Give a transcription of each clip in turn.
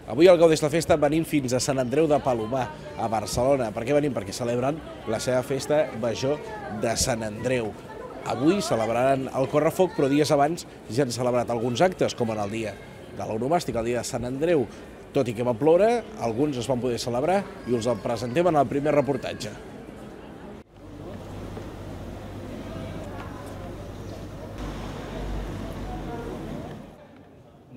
Avui al Gaudeix la Festa venim fins a Sant Andreu de Palomar, a Barcelona. Per què venim? Perquè celebren la seva festa major de Sant Andreu. Avui celebraran el correfoc, però dies abans ja han celebrat alguns actes, com en el dia de l'onomàstica, el dia de Sant Andreu. Tot i que va ploure, alguns es van poder celebrar i us el presentem en el primer reportatge.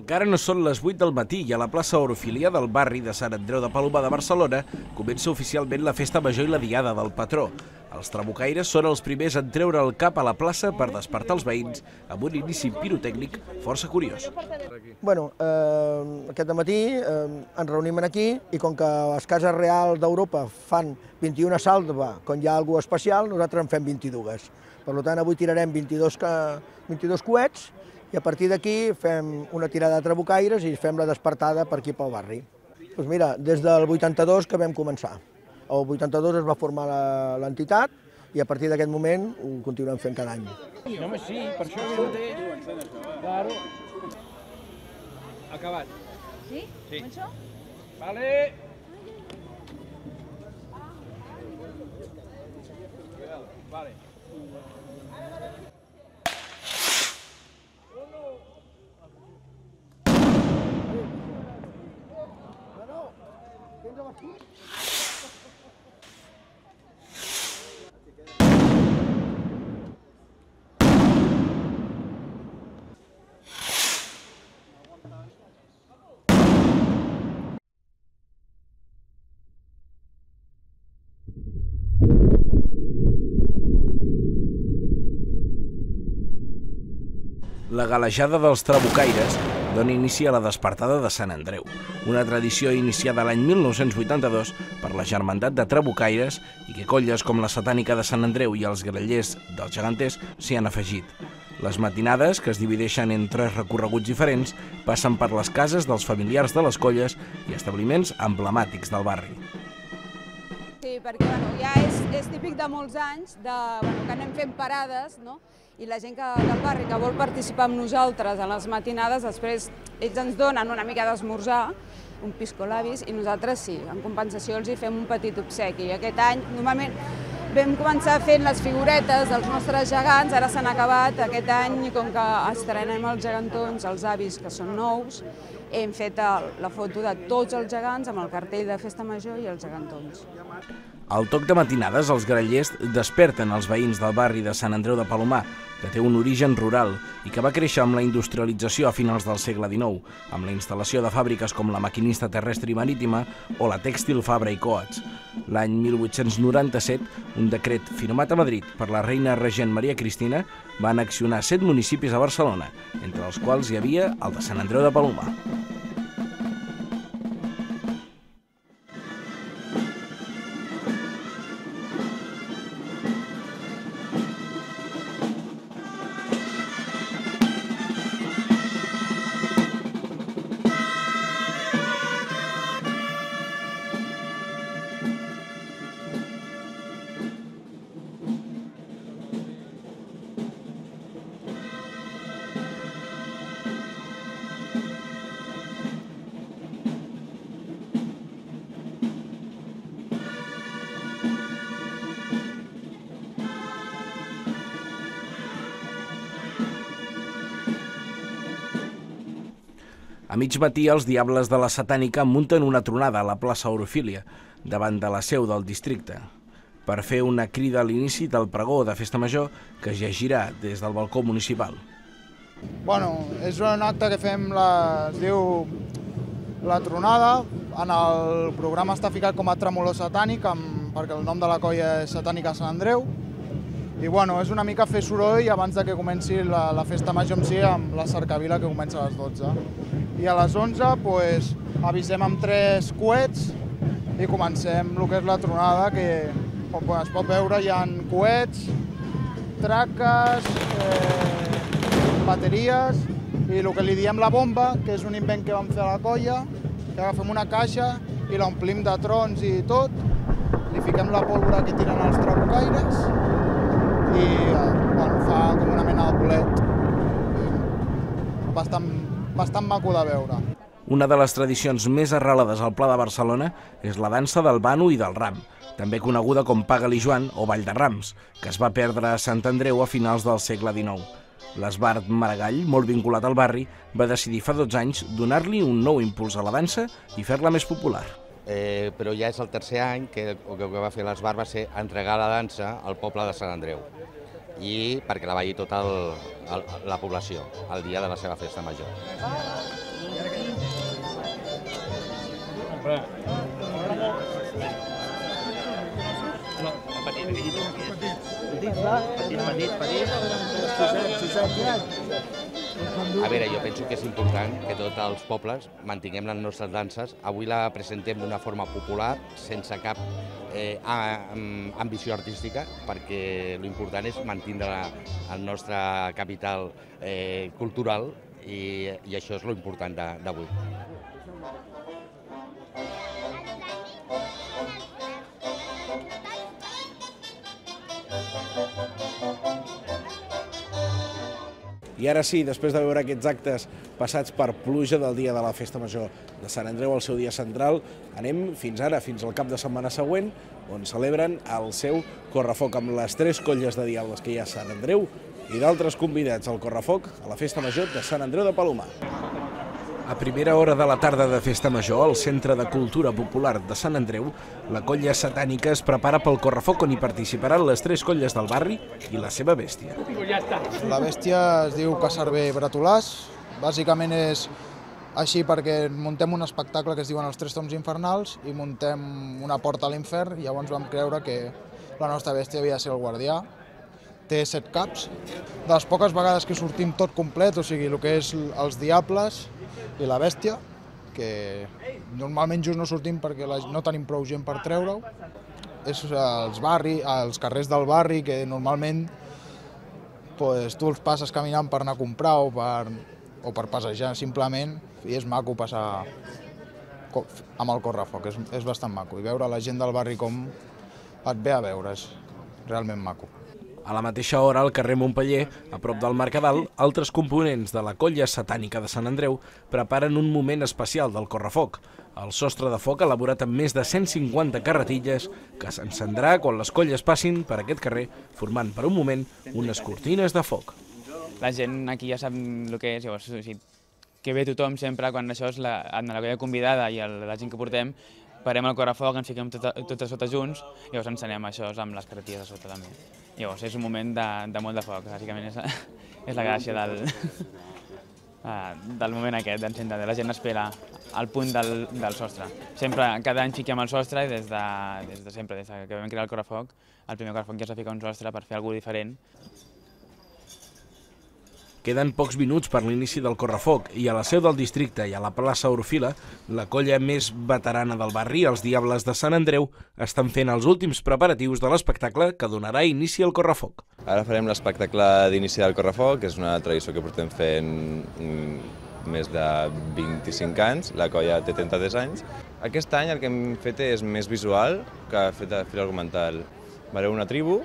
Encara no són les 8 del matí i a la plaça Orofilia del barri de Sant Andreu de Palomar de Barcelona comença oficialment la festa major i la diada del patró. Els trabucaires són els primers en treure el cap a la plaça per despertar els veïns amb un inici pirotècnic força curiós. Aquest matí ens reunim aquí i com que les cases reals d'Europa fan 21 a salva quan hi ha alguna cosa especial, nosaltres en fem 22. Per tant, avui tirarem 22 coets i a partir d'aquí fem una tirada de trabucaires i fem la despertada per aquí pel barri. Doncs mira, des del 82 que vam començar. El 82 es va formar l'entitat i a partir d'aquest moment ho continuem fent cada any. Home, sí, per això ho té. Claro. Acabat. Sí? Començo? Vale. Vale. La galejada dels trabucaires dona inici a la despertada de Sant Andreu, una tradició iniciada l'any 1982 per la Germandat de Trabucaires i que colles com la Satànica de Sant Andreu i els Grallers dels Geganters s'hi han afegit. Les matinades, que es divideixen en 3 recorreguts diferents, passen per les cases dels familiars de les colles i establiments emblemàtics del barri. Sí, perquè ja és típic de molts anys que anem fent parades, no? I la gent del barri que vol participar amb nosaltres en les matinades, després ells ens donen una mica d'esmorzar, un piscolabis, i nosaltres sí, en compensació els hi fem un petit obsequi. I aquest any, normalment, vam començar fent les figuretes dels nostres gegants, ara s'han acabat aquest any, com que estrenem els gegantons, els avis que són nous, hem fet la foto de tots els gegants amb el cartell de Festa Major i els gegantons. Al toc de matinades, els grallers desperten els veïns del barri de Sant Andreu de Palomar, que té un origen rural i que va créixer amb la industrialització a finals del segle XIX, amb la instal·lació de fàbriques com la Maquinista Terrestre i Marítima o la Tèxtil Fabra i Coats. L'any 1897, un decret firmat a Madrid per la reina regent Maria Cristina va annexionar 7 municipis a Barcelona, entre els quals hi havia el de Sant Andreu de Palomar. A mig matí, els Diables de la Satànica munten una tronada a la plaça Orofilia, davant de la seu del districte, per fer una crida a l'inici del pregó de Festa Major que es llegirà des del balcó municipal. És un acte que fem, es diu la tronada. En el programa està ficat com a Tremolor Satànic, perquè el nom de la colla és Satànica Sant Andreu. I és una mica fer soroll abans que comenci la Festa Major en si, amb la cercavila que comença a les 12. I a les 11 avisem amb 3 coets i comencem el que és la tronada, que com es pot veure hi ha coets, traques, bateries i el que li diem la bomba, que és un invent que vam fer a la colla, que agafem una caixa i l'omplim de trons i tot, li fiquem la pólvora que tiren els trabucaires i fa com una mena de bolet bastant maco de veure. Una de les tradicions més arrelades al Pla de Barcelona és la dansa del Bano i del Ram, també coneguda com Paga-li Joan o Ball de Rams, que es va perdre a Sant Andreu a finals del segle XIX. L'Esbart Maragall, molt vinculat al barri, va decidir fa 12 anys donar-li un nou impuls a la dansa i fer-la més popular. Però ja és el tercer any que el que va fer l'Esbart va ser entregar la dansa al poble de Sant Andreu, i perquè la va dir tota la població el dia de la seva festa major. A veure, jo penso que és important que tots els pobles mantinguem les nostres danses. Avui la presentem d'una forma popular, sense cap ambició artística, perquè l'important és mantenir el nostre capital cultural i això és l'important d'avui. I ara sí, després de veure aquests actes passats per pluja del dia de la Festa Major de Sant Andreu, el seu dia central, anem fins ara, fins al cap de setmana següent, on celebren el seu correfoc amb les 3 colles de diables que hi ha a Sant Andreu i d'altres convidats al correfoc a la Festa Major de Sant Andreu de Palomar. A primera hora de la tarda de Festa Major, al Centre de Cultura Popular de Sant Andreu, la colla satànica es prepara pel correfoc on hi participaran les 3 colles del barri i la seva bèstia. La bèstia es diu Cacerver Bretolàs. Bàsicament és així perquè muntem un espectacle que es diuen els 3 toms infernals i muntem una porta a l'infern, i llavors vam creure que la nostra bèstia havia de ser el guardià. Té 7 caps. De les poques vegades que sortim tot complet, o sigui, el que és els diables i la bèstia, que normalment just no sortim perquè no tenim prou gent per treure-ho. És els carrers del barri, que normalment tu els passes caminant per anar a comprar o per passejar simplement, i és maco passar amb el correfoc, és bastant maco. I veure la gent del barri com et ve a veure, és realment maco. A la mateixa hora, al carrer Montpeller, a prop del Mercadal, altres components de la colla satànica de Sant Andreu preparen un moment especial del correfoc. El sostre de foc elaborat amb més de 150 carretilles que s'encendrà quan les colles passin per aquest carrer, formant per un moment unes cortines de foc. La gent aquí ja sap el que és, llavors, que ve tothom sempre, quan això és la colla convidada i la gent que portem, parem el correfoc, ens fiquem tots a sota junts, llavors encenem això amb les carretilles a sota també. Llavors és un moment de molt de foc, bàsicament és la gràcia del moment aquest d'encendre. La gent espera al punt del sostre. Sempre, cada any fiquem el sostre i des de sempre, des que vam crear el correfoc, el primer correfoc ja s'ha ficat un sostre per fer alguna cosa diferent. Queden pocs minuts per l'inici del correfoc i a la seu del districte i a la plaça Orfila, la colla més veterana del barri, els Diables de Sant Andreu, estan fent els últims preparatius de l'espectacle que donarà inici al correfoc. Ara farem l'espectacle d'inici del correfoc, que és una tradició que portem fent més de 25 anys, la colla té 33 anys. Aquest any el que hem fet és més visual que fet argumental. Veureu una tribu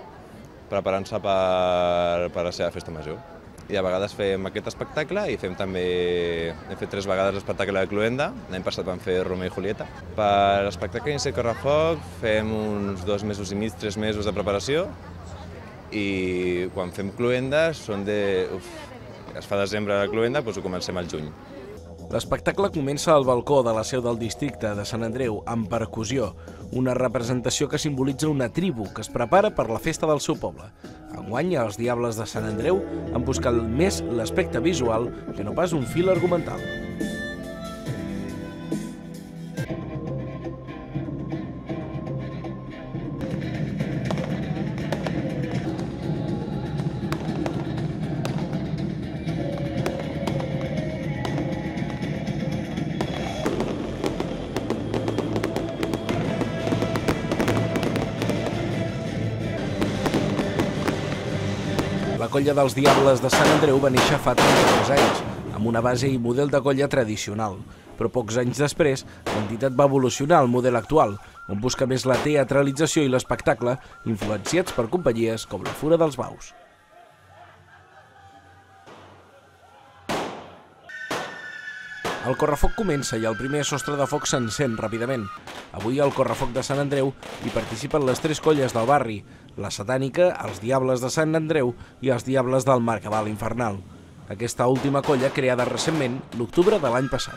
preparant-se per la seva festa major. I a vegades fem aquest espectacle i hem fet 3 vegades l'espectacle de Cluenda. L'any passat vam fer Romeo i Julieta. Per l'espectacle d'inici del correfoc fem uns 2 mesos i mig, 3 mesos de preparació, i quan fem Cluenda es fa desembre de Cluenda, doncs ho comencem al juny. L'espectacle comença al balcó de la seu del districte de Sant Andreu amb percussió, una representació que simbolitza una tribu que es prepara per la festa del seu poble. Enguany, els Diables de Sant Andreu han buscat més l'aspecte visual que no pas un fil argumental. La colla dels Diables de Sant Andreu va néixer fa 33 anys, amb una base i model de colla tradicional. Però pocs anys després, l'entitat va evolucionar al model actual, on busca més la teatralització i l'espectacle, influenciats per companyies com la Fura dels Baus. El correfoc comença i el primer sostre de foc s'encén ràpidament. Avui al correfoc de Sant Andreu hi participen les 3 colles del barri, la Satànica, els Diables de Sant Andreu i els Diables del Mercadal Infernal. Aquesta última colla creada recentment l'octubre de l'any passat.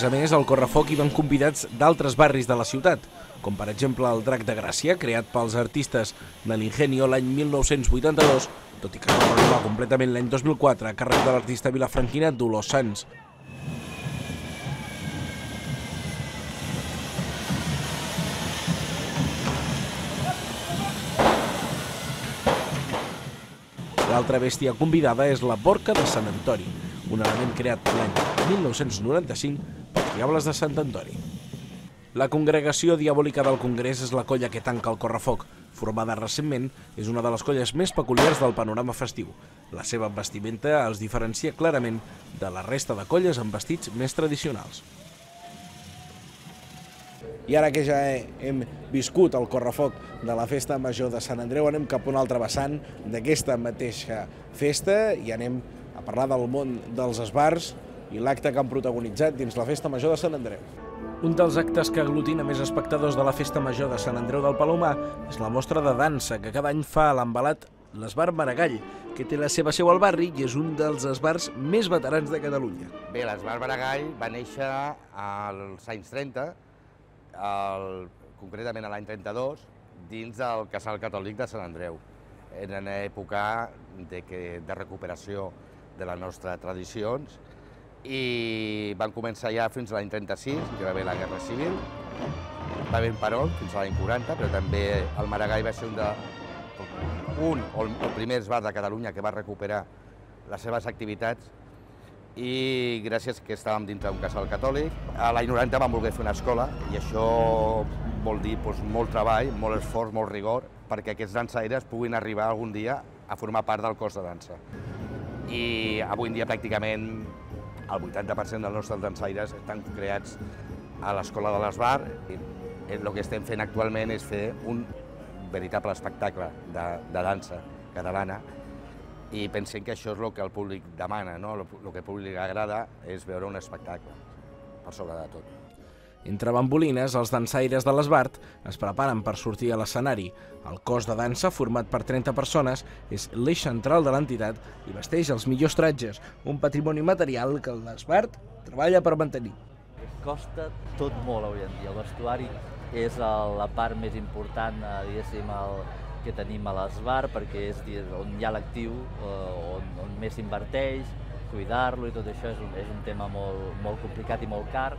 A més, al correfoc hi van convidats d'altres barris de la ciutat, com per exemple el Drac de Gràcia, creat pels artistes de l'Ingenio l'any 1982, tot i que es va renovar completament l'any 2004 a càrrec de l'artista vilafranquina Dolors Sans. L'altra bèstia convidada és la Borca de Sant Antoni, un element creat l'any 1995 per Diables de Sant Antoni. La congregació diabòlica del Congrés és la colla que tanca el correfoc. Formada recentment, és una de les colles més peculiars del panorama festiu. La seva vestimenta els diferencia clarament de la resta de colles amb vestits més tradicionals. I ara que ja hem viscut el correfoc de la Festa Major de Sant Andreu, anem cap a un altre vessant d'aquesta mateixa festa i anem a parlar del món dels esbarts i l'acte que han protagonitzat dins la Festa Major de Sant Andreu. Un dels actes que aglutina més espectadors de la Festa Major de Sant Andreu del Palomar és la mostra de dansa que cada any fa a l'Envelat l'Esbart Maragall, que té la seva seu al barri i és un dels esbarts més veterans de Catalunya. Bé, l'Esbart Maragall va néixer als anys 30, concretament a l'any 32, dins del Casal Catòlic de Sant Andreu. En una època de recuperació de les nostres tradicions, i van començar ja fins a l'any 36, que va haver la Guerra Civil, va haver un parol fins a l'any 40, però també el Maragall va ser el primer esbart de Catalunya que va recuperar les seves activitats i gràcies que estàvem dintre d'un casal catòlic. A l'any 90 vam voler fer una escola i això vol dir molt treball, molt esforç, molt rigor, perquè aquests dansaires puguin arribar algun dia a formar part del cos de dansa. I avui en dia pràcticament el 80% dels nostres dansaires estan creats a l'Escola de l'Esbart. El que estem fent actualment és fer un veritable espectacle de dansa catalana i pensem que això és el que el públic demana, el que al públic agrada és veure un espectacle, per sobre de tot. Entre bambolines, els dansaires de l'Esbart es preparen per sortir a l'escenari. El cos de dansa, format per 30 persones, és l'eix central de l'entitat i vesteix els millors tratges, un patrimoni material que l'Esbart treballa per mantenir. Costa tot molt avui en dia. El vestuari és la part més important, diguéssim, que tenim a l'Esbart, perquè és on hi ha l'actiu, on més s'inverteix, cuidar-lo i tot això és un tema molt complicat i molt car.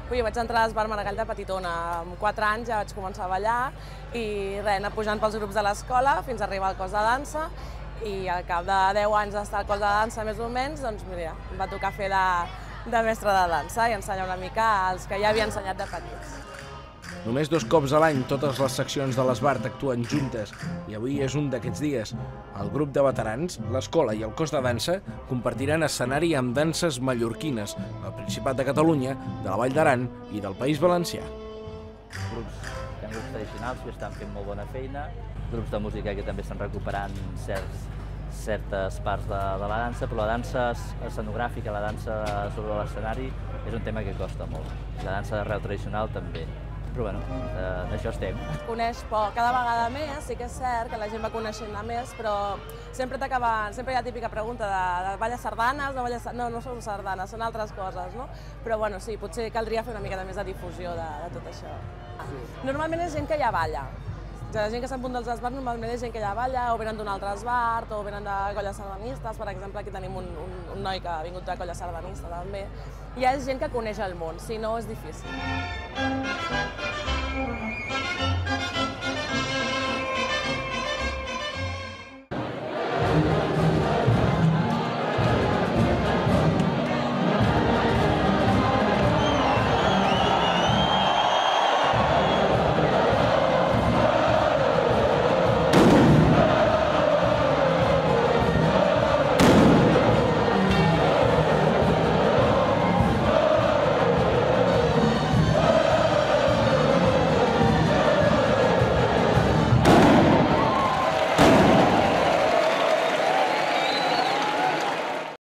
Jo vaig entrar a l'Esbart Maragall de petitona, amb 4 anys ja vaig començar a ballar i anar pujant pels grups de l'escola fins a arribar al cos de dansa i al cap de 10 anys d'estar al cos de dansa més o menys, doncs mira, em va tocar fer de mestre de dansa i ensenyar una mica als que ja havia ensenyat de petits. Només 2 cops a l'any totes les seccions de l'Esbart actuen juntes i avui és un d'aquests dies. El grup de veterans, l'escola i el cos de dansa compartiran escenari amb danses mallorquines del Principat de Catalunya, de la Vall d'Aran i del País Valencià. Grups tradicionals que estan fent molt bona feina, grups de música que també estan recuperant certes parts de la dansa, però la dansa escenogràfica, la dansa sobre l'escenari, és un tema que costa molt. La dansa d'arrel tradicional també. però bueno, d'això estem. Coneix poc, cada vegada més, sí que és cert que la gent va coneixent més, però sempre hi ha la típica pregunta de balles sardanes, no són sardanes, són altres coses, no? Però bueno, sí, potser caldria fer una mica més de difusió de tot això. Normalment és gent que ja balla. La gent que s'apunta als esbars normalment és gent que ja balla, o venen d'un altre esbart, o venen de colles sardanistes. Per exemple, aquí tenim un noi que ha vingut de colla sardanista també. Ja és gent que coneix el món, si no és difícil.